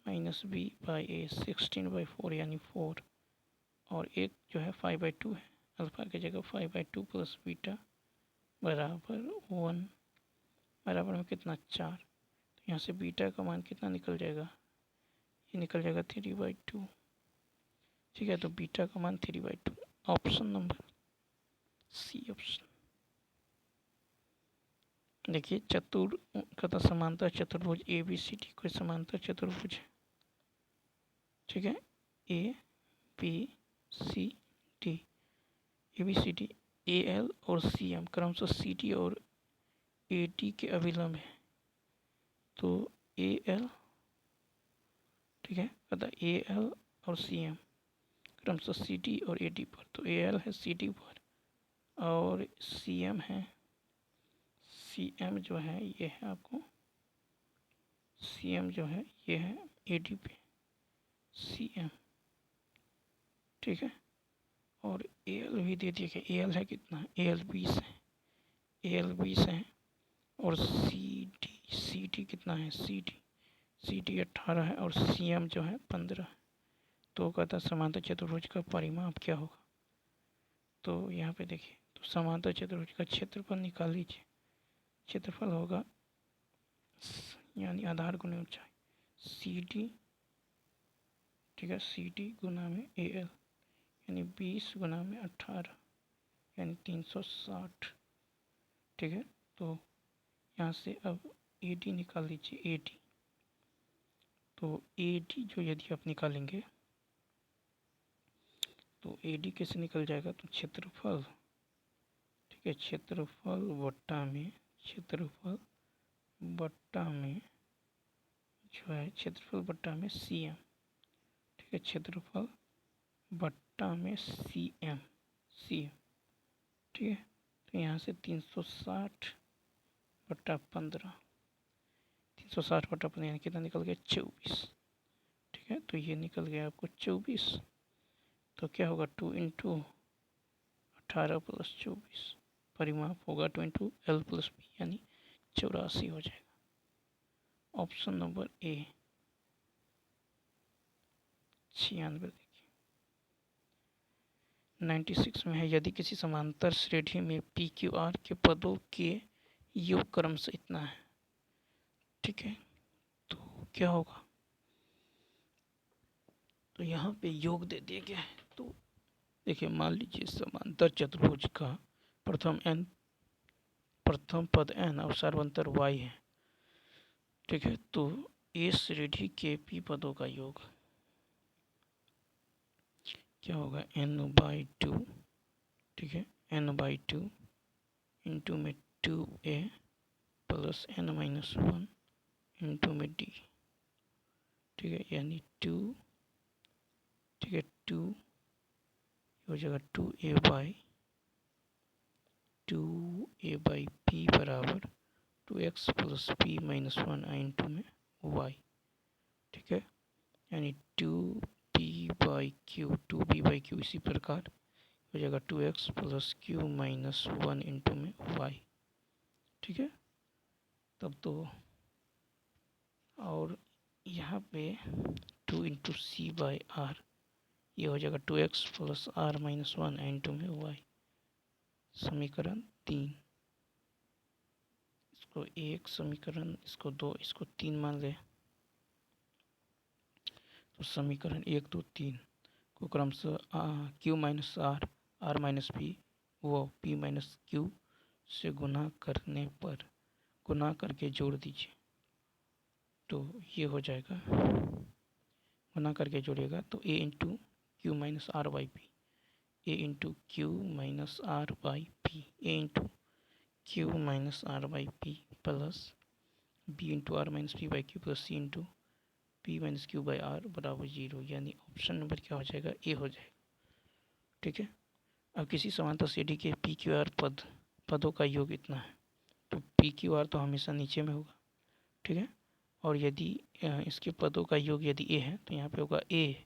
माइनस b/a 16/4 यानी 4। और एक जो है 5/2 है, अल्फ़ा की जगह 5/2 प्लस बीटा बराबर 1 बराबर में कितना 4। तो यहाँ से बीटा का मान कितना निकल जाएगा, ये निकल जाएगा 3/2। ठीक है, तो बीटा का मान 3/2। Option number C option. देखिए समांतर चतुर्भुज ABCD कोई समांतर चतुर्भुज है। ठीक है, ABCD ABCD AL और CM क्रमशः CD और AD के अभिलंब है। तो AL, ठीक है, अतः AL और CM क्रमशः CD और AD पर। तो AL है CD पर और CM जो है ये है आपको CM जो है ये है AD पे CM। ठीक है, और AL भी दे दिया गया। AL है कितना, AL 20 है, AL 20 है। और CD कितना है, CD 18 है और CM जो है 15 है। तो कहता समांतर चतुर्भुज का परिमाप क्या होगा। तो यहाँ पे देखिए, तो समांतर चतुर्भुज का क्षेत्रफल निकाल लीजिए। क्षेत्रफल होगा यानी आधार गुना ऊंचाई CD, ठीक है, CD गुना में AL यानी 20 गुना में 18 यानी 360। ठीक है, तो यहाँ से अब AD निकाल लीजिए AD। तो AD जो यदि आप निकालेंगे तो AD कैसे निकल जाएगा, तो क्षेत्रफल, ठीक है, क्षेत्रफल बट्टा में जो है क्षेत्रफल बट्टा में CM। ठीक है, क्षेत्रफल बट्टा में CM। ठीक है, तो यहाँ से 360/15 यानी कितना निकल गया 24। ठीक है, तो ये निकल गया आपको 24। तो क्या होगा 2 इंटू 18 प्लस 24 परिमाप होगा 2 इंटू L प्लस B यानी 84 हो जाएगा। ऑप्शन नंबर ए 96। 96 में है यदि किसी समांतर श्रेणी में PQR के पदों के योग क्रम से इतना है। ठीक है, तो क्या होगा, तो यहाँ पे योग दे दिया गया है। तो देखिए, मान लीजिए समांतर चतुर्भुज का प्रथम पद n और सर्वांतर y है। ठीक है, तो ए श्रेणी के p पदों का योग क्या होगा n/2। ठीक है, n/2 इंटू में 2a प्लस n-1 इंटू में d। ठीक है, यानी 2, ठीक है, 2 हो जाएगा 2a/p बराबर 2x plus p minus 1 into में y। ठीक है, यानी 2b/q इसी प्रकार हो जाएगा 2x plus q minus 1 into में y। ठीक है, तब तो और यहाँ पे 2 इंटू सी बाई आर, ये हो जाएगा 2x plus R minus 1 into में y, समीकरण 3। इसको 1 समीकरण, इसको 2, इसको 3 मान ले, तो समीकरण 1 2 3 को क्रमशः q minus R, R minus P व p माइनस क्यू से गुना करके जोड़ दीजिए। तो ये हो जाएगा, गुना करके जोड़िएगा तो a into Q minus R by P, A into Q minus R by P, A into Q minus R by P plus B into R minus P by Q plus C into P minus Q by R बराबर 0, यानी ऑप्शन नंबर क्या हो जाएगा, ए हो जाएगा। ठीक है। अब किसी समांतर सीढ़ी के पी क्यू आर पदों का योग इतना है, तो पी क्यू आर तो हमेशा नीचे में होगा। ठीक है। और यदि इसके पदों का योग यदि ए है तो यहाँ पे होगा ए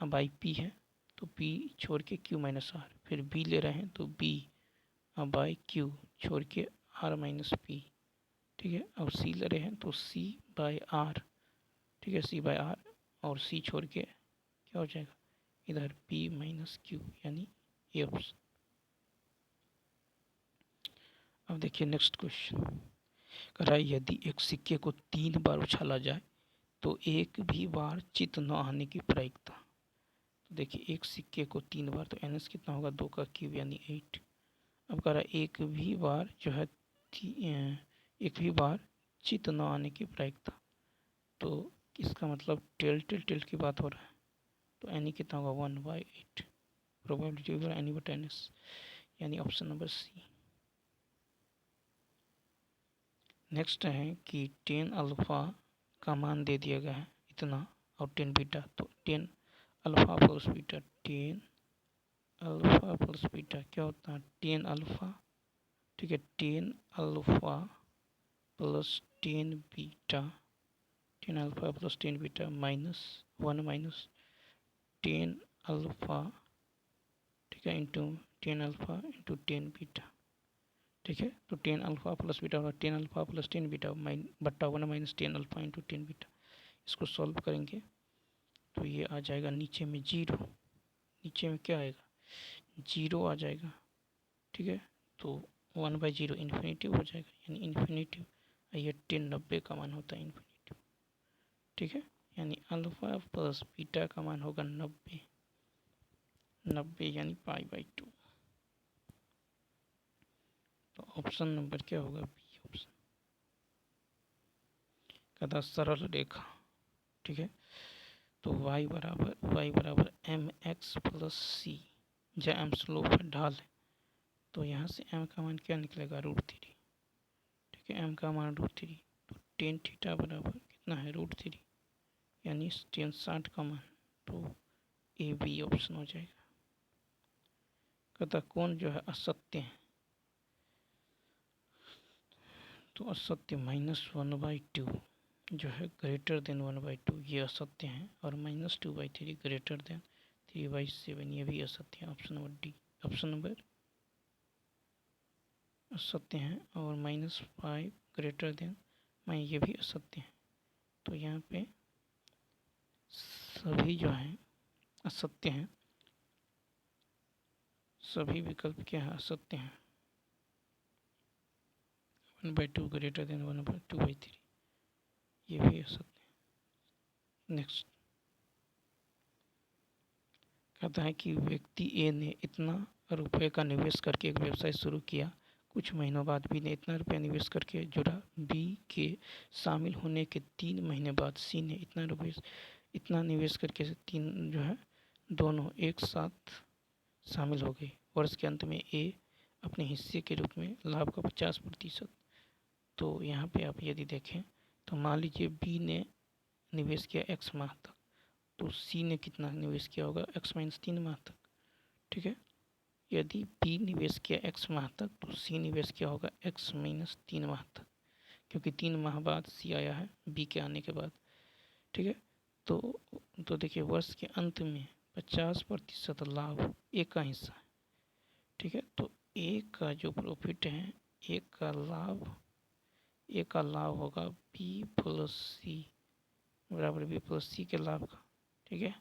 बाई पी है तो पी छोड़ के क्यू माइनस आर, फिर बी ले रहे हैं तो बी बाई क्यू छोड़ के आर माइनस पी। ठीक है। अब सी ले रहे हैं तो सी बाई आर, ठीक है, सी बाई आर, और सी छोड़ के क्या हो जाएगा इधर पी माइनस क्यू, यानी ए ऑप्शन। अब देखिए नेक्स्ट क्वेश्चन कह रहा है यदि एक सिक्के को 3 बार उछाला जाए तो एक भी बार चित न आने की प्रायिकता। तो देखिए एक सिक्के को 3 बार, तो एन एस कितना होगा 2 का क्यूब यानी 8। अब कह रहा है एक भी बार जो है एक भी बार चित न आने की प्रायिकता, तो इसका मतलब टेल टेल टेल की बात हो रहा है, तो एनी कितना होगा 1/8, प्रोबेबिलिटी होगा एनी बटा एन एस, यानी ऑप्शन नंबर सी। नेक्स्ट है कि 10 अल्फ़ा का मान दे दिया गया है इतना और 10 बीटा, तो 10 alpha plus beta, 10 alpha plus beta क्या होता है 10 अल्फ़ा, ठीक है, 10 alpha plus 10 beta, 10 alpha plus 10 beta minus 1 minus 10 alpha, ठीक है, इंटू 10 अल्फ़ा इंटू 10 बीटा। ठीक है। तो 10 अल्फ़ा प्लस बीटा होगा 10 अल्फ़ा प्लस 10 बीटा बट्टा 1 माइनस 10 अल्फ़ा इंटू 10 बीटा। इसको सॉल्व करेंगे तो ये आ जाएगा नीचे में 0, नीचे में क्या आएगा 0 आ जाएगा। ठीक है। तो 1/0 इन्फिनेटिव हो जाएगा, यानी इन्फिनेटिव, ये 10 90 का मान होता है इन्फिनेटिव। ठीक है। यानी अल्फ़ा प्लस बीटा का मान होगा 90, 90 यानी π/2। तो ऑप्शन नंबर क्या होगा बी ऑप्शन। कहता सरल रेखा, ठीक है, तो y बराबर एम एक्स प्लस सी, जहाँ एम स्लोप है ढाल है, तो यहाँ से m का मान क्या निकलेगा √3। ठीक है। m का मान √3, तो टेन थीटा बराबर कितना है √3, यानी 60 का मान, तो ए बी ऑप्शन हो जाएगा। कहता कौन जो है असत्य है, तो असत्य -1/2 जो है ग्रेटर देन 1/2 ये असत्य है, और -2/3 ग्रेटर देन 3/7 ये भी असत्य है। Option number D, option number असत्य है, और -5 ग्रेटर देन ये भी असत्य है। तो यहाँ पे सभी जो हैं असत्य हैं, सभी विकल्प क्या है असत्य हैं। 1/2 ग्रेटर देन 1/2/3 ये भी असत्य है। नेक्स्ट कहता है कि व्यक्ति ए ने इतना रुपए का निवेश करके एक व्यवसाय शुरू किया, कुछ महीनों बाद बी ने इतना रुपया निवेश करके जुड़ा, बी के शामिल होने के 3 महीने बाद सी ने इतना निवेश करके 3 जो है दोनों एक साथ शामिल हो गए। वर्ष के अंत में ए अपने हिस्से के रूप में लाभ का 50%, तो यहाँ पे आप यदि देखें तो मान लीजिए बी ने निवेश किया x माह तक, तो सी ने कितना निवेश किया होगा x-3 माह तक। ठीक है। यदि बी निवेश किया x माह तक तो सी निवेश किया होगा x-3 माह तक, क्योंकि 3 माह बाद सी आया है बी के आने के बाद। ठीक है। तो देखिए वर्ष के अंत में 50% लाभ ए का हिस्सा है। ठीक है। तो ए का जो प्रॉफिट है, ए का लाभ होगा बी प्लस सी बराबर बी प्लस सी के लाभ का। ठीक है,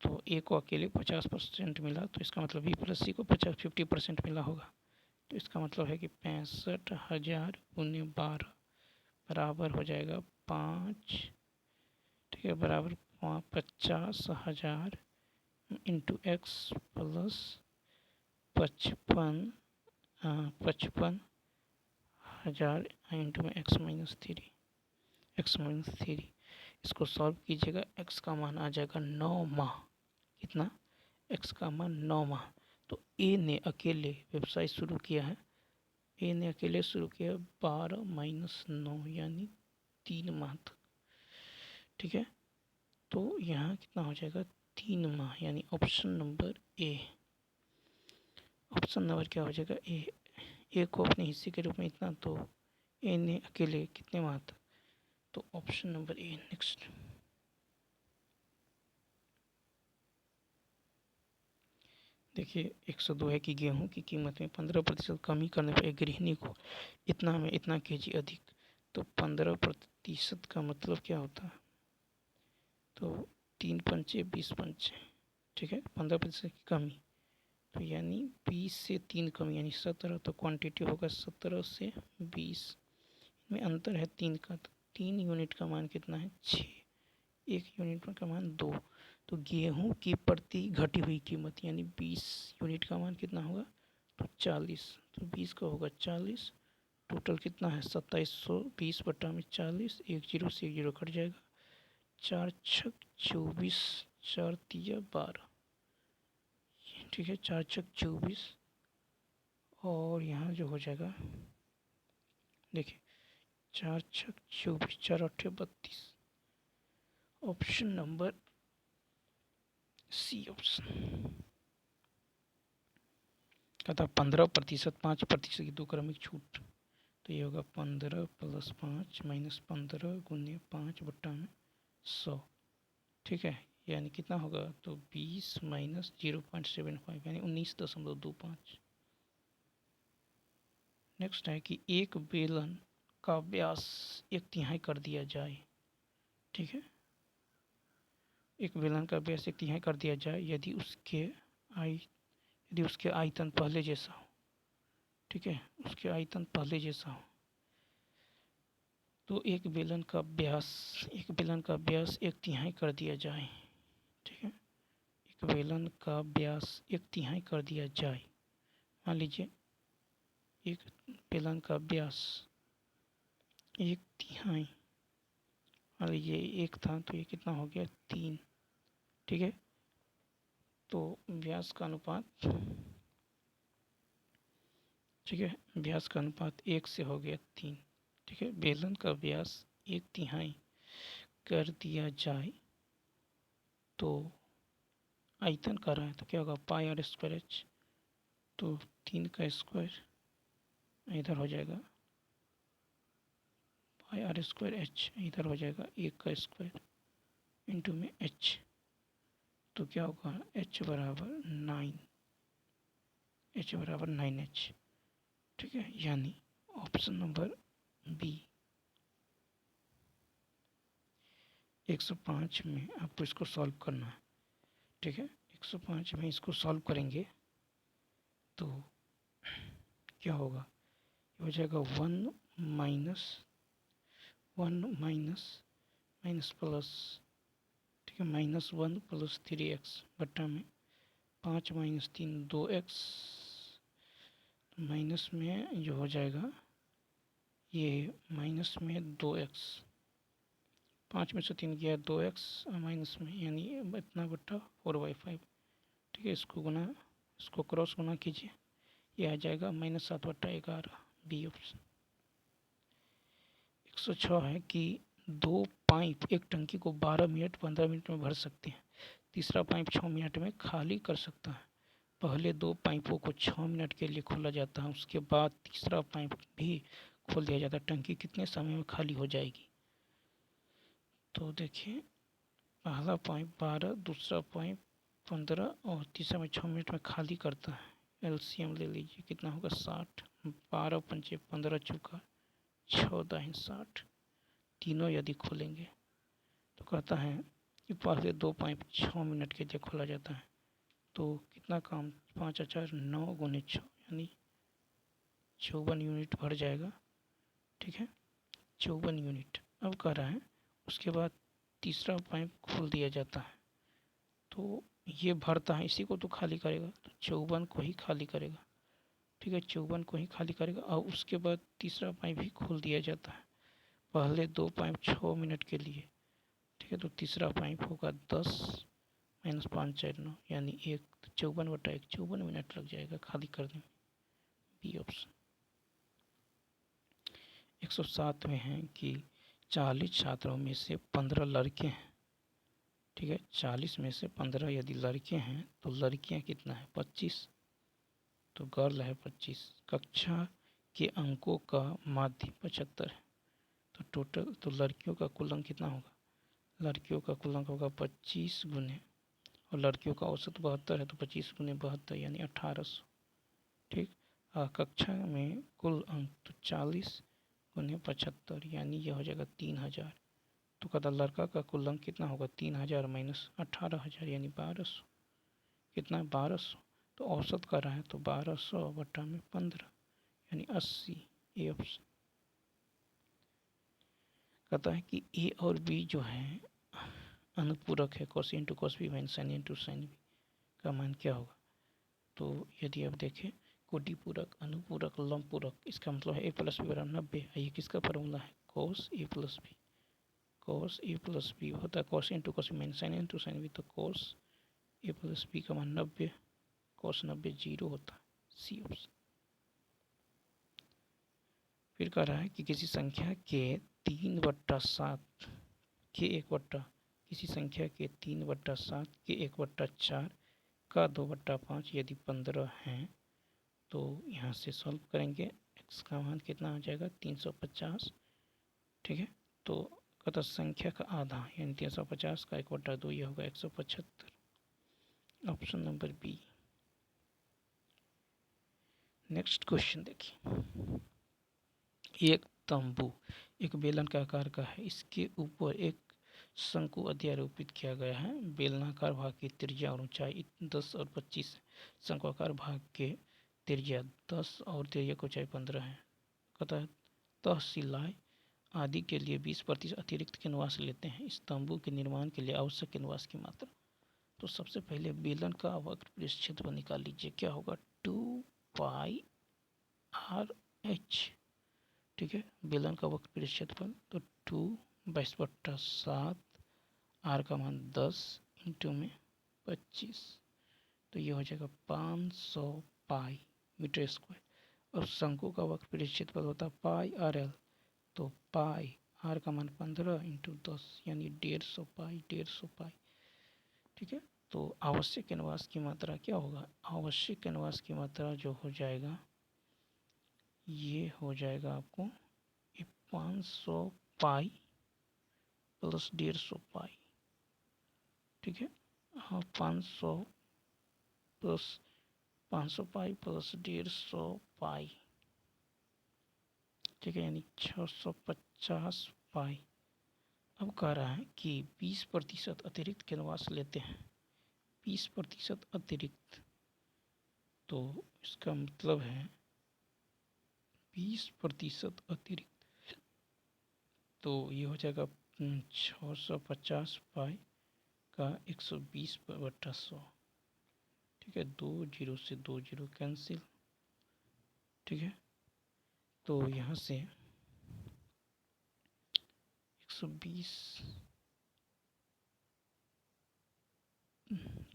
तो ए को अकेले 50% मिला, तो इसका मतलब बी प्लस सी को 50% मिला होगा। तो इसका मतलब है कि 65,000 गुने 12 बराबर हो जाएगा 5। ठीक है, बराबर 50,000 इंटू एक्स प्लस 55,000 इंटू में एक्स माइनस थ्री। इसको सॉल्व कीजिएगा, एक्स का मान आ जाएगा 9 माह। कितना? एक्स का मान 9 माह। तो ए ने अकेले व्यवसाय शुरू किया है, ए ने अकेले शुरू किया 12 माइनस 9 यानी 3 माह तक। ठीक है, तो यहाँ कितना हो जाएगा? 3 माह, यानी ऑप्शन नंबर ए। ऑप्शन नंबर क्या हो जाएगा? ए को अपने हिस्से के रूप में इतना, तो ए ने अकेले कितने माह तक? तो ऑप्शन नंबर ए। नेक्स्ट देखिए, 102 है कि गेहूं की कीमत में 15% कमी करने पर एक गृहिणी को इतना में इतना केजी अधिक। तो 15% का मतलब क्या होता है? तो 3 पंचे 20 पंचे। ठीक है, 15% की कमी, तो यानी 20 से 3 कमी यानी 17। तो क्वांटिटी होगा 17 से 20 में अंतर है 3 का। तो 3 यूनिट का मान कितना है? 6। 1 यूनिट का मान 2। तो गेहूं की प्रति घटी हुई कीमत यानी 20 यूनिट का मान कितना होगा? तो 40। तो 20 का होगा 40। टोटल कितना है? 2720 बटा में 40। 1 जीरो से 1 जीरो कट जाएगा। 4 छक 24, 4 तिया 12। ठीक है, 4 छक 24 और यहाँ जो हो जाएगा, देखिए 4 छक 24, 4 अट्ठे 32। Option number C option. कहता 15% 5% की 2 क्रमिक छूट। तो ये होगा 15 प्लस 5 माइनस 15 गुने 5 बट्टा में 100। ठीक है, यानी कितना होगा? तो 20 माइनस 0.75 यानी 19.25। नेक्स्ट है कि एक बेलन का व्यास 1/3 कर दिया जाए। ठीक है, एक बेलन का व्यास 1/3 कर दिया जाए यदि उसके आयतन पहले जैसा हो। ठीक है, उसके आयतन पहले जैसा हो। तो एक बेलन का व्यास 1/3 कर दिया जाए। ठीक है, एक बेलन का व्यास 1/3 कर दिया जाए। मान लीजिए एक बेलन का व्यास 1/3, मान लीजिए 1 था, तो ये कितना हो गया? 3। ठीक है, तो व्यास का अनुपात, ठीक है, व्यास का अनुपात 1 से हो गया 3। ठीक है, बेलन का व्यास 1/3 कर दिया जाए तो आयतन कर रहा है, तो क्या होगा? पाई आर स्क्वायर एच। तो 3 का स्क्वायर इधर हो जाएगा, पाई आर स्क्वायर एच इधर हो जाएगा, 1 का स्क्वायर इंटू में एच। तो क्या होगा? एच बराबर 9, एच बराबर 9h। ठीक है, यानी ऑप्शन नंबर बी। 105 में आपको इसको सॉल्व करना है। ठीक है, 105 में इसको सॉल्व करेंगे तो क्या होगा? हो जाएगा 1 माइनस माइनस प्लस, ठीक है, -1 प्लस 3x बट्टा में 5 माइनस 3 2x। माइनस में जो हो जाएगा ये माइनस में 2x, 5 में से 3 गया 2x माइनस में यानी इतना बट्टा 4/5। ठीक है, इसको क्रॉस गुना कीजिए, ये आ जाएगा -7 बट्टा 11। B option. 106 है कि 2 पाइप एक टंकी को 12 मिनट 15 मिनट में भर सकते हैं। तीसरा पाइप 6 मिनट में खाली कर सकता है। पहले 2 पाइपों को 6 मिनट के लिए खोला जाता है, उसके बाद तीसरा पाइप भी खोल दिया जाता है। टंकी कितने समय में खाली हो जाएगी? तो देखिए, पहला पाइप 12, दूसरा पाइप 15 और तीसरा में 6 मिनट में खाली करता है। एलसीएम ले लीजिए, कितना होगा? 60। 12 पंचे 15 चौका 14 60। तीनों यदि खोलेंगे तो कहता है कि पहले 2.6 मिनट के लिए खोला जाता है, तो कितना काम 5×4 = 9 × 6 यानी 54 यूनिट भर जाएगा। ठीक है, 54 यूनिट। अब कह रहा है उसके बाद तीसरा पाइप खोल दिया जाता है, तो ये भरता है, इसी को तो खाली करेगा, तो 54 को ही खाली करेगा। ठीक है, 54 को ही खाली करेगा और उसके बाद तीसरा पाइप भी खोल दिया जाता है पहले 2.6 मिनट के लिए। ठीक है, तो तीसरा पाइप होगा 10 - 5 × 4 = 9 यानी 1, तो 54/1 54 मिनट लग जाएगा खाली करने में। B option. 107 में है कि 40 छात्रों में से 15 लड़के हैं। ठीक है, 40 में से 15 यदि लड़के हैं तो लड़कियां कितना है 25, तो गर्ल है 25। कक्षा के अंकों का माध्य 75 है, तो टोटल तो लड़कियों का कुल अंक कितना होगा, लड़कियों का कुल अंक होगा 25 गुने, और लड़कियों का औसत 72 है, तो 25 गुने 72 यानी 1800। ठीक, कक्षा में कुल अंक तो 40 गुने 75 यानी यह हो जाएगा 3000। तो कहता लड़का का कुल अंक कितना होगा 3000 - 18000 यानी 1200। कितना है 1200, तो औसत कर रहा है तो 1200/15 यानी 80। A option. कहता है कि ए और बी जो है अनुपूरक है, cos × cos b - sin × sin b का मान क्या होगा। तो यदि आप देखें कोटिपूरक, अनुपूरक, लंबपूरक, इसका मतलब है a + b = 90। ये किसका फॉर्मूला है cos a + b। cos a + b होता है cos × cos b - sin × sin b, तो cos a + b का मान 90, cos 90 0 होता है। C option. फिर कह रहा है कि किसी संख्या के 3/7 के 1/, किसी संख्या के 3/7 के 1/4 का 2/5 यदि 15 हैं, तो यहाँ से सॉल्व करेंगे। x का मान कितना आ जाएगा 350। ठीक है, तो कहता संख्या का आधा यानी 350 का 1/2 यह होगा 175। Option number B. Next question देखिए। एक तंबू एक बेलन के आकार का है, इसके ऊपर एक शंकु अध्यारोपित किया गया है। बेलनाकार भाग की त्रिज्या और ऊंचाई 10 और 25 है। शंक्वाकार भाग के त्रिज्या 10 और त्रिज्या की ऊंचाई 15 है। कहता है तह सिलाई आदि के लिए 20% अतिरिक्त कैनवास लेते हैं। इस तंबू के निर्माण के लिए आवश्यक कैनवास की मात्रा। तो सबसे पहले बेलन का वक्र परिक्षेत्रफल निकाल लीजिए, क्या होगा 2πr h। ठीक है, बेलन का वक्र परिक्षेत्रफल तो 2/7, आर का मान 10 इंटू में 25, तो ये हो जाएगा 500 पाई मीटर स्क्वायर। और शंकु का वक्र परिक्षेत्रफल होता है पाई आर एल, तो पाई आर का मान 15 इंटू 10 यानी 150 पाई 150 पाई। ठीक है, तो आवश्यक कैनवास की मात्रा क्या होगा, आवश्यक कैनवास की मात्रा जो हो जाएगा ये हो जाएगा आपको 500 पाई प्लस 150 पाई। ठीक है, हाँ 500 पाई प्लस 150 पाई। ठीक है, यानी 650 पाई। अब कह रहा है कि 20% अतिरिक्त कैनवास लेते हैं, 20% अतिरिक्त, तो इसका मतलब है 20% अतिरिक्त, तो ये हो जाएगा 650 पाई का 120/100। ठीक है, 2 0 से 2 0 कैंसिल। ठीक है, तो यहाँ से 120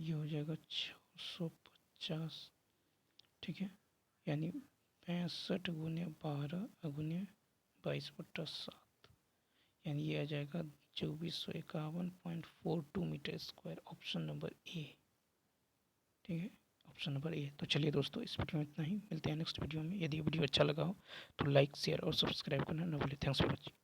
ये हो जाएगा 650। ठीक है, यानी 65 गुने 12 गुने 22/7 यानी ये आ जाएगा 2451.42 metre square. Option number A. ठीक है, ऑप्शन नंबर ए। तो चलिए दोस्तों, इस वीडियो में इतना ही, मिलते हैं नेक्स्ट वीडियो में। यदि वीडियो अच्छा लगा हो तो लाइक शेयर और सब्सक्राइब करना न भूलें। Thanks for watching.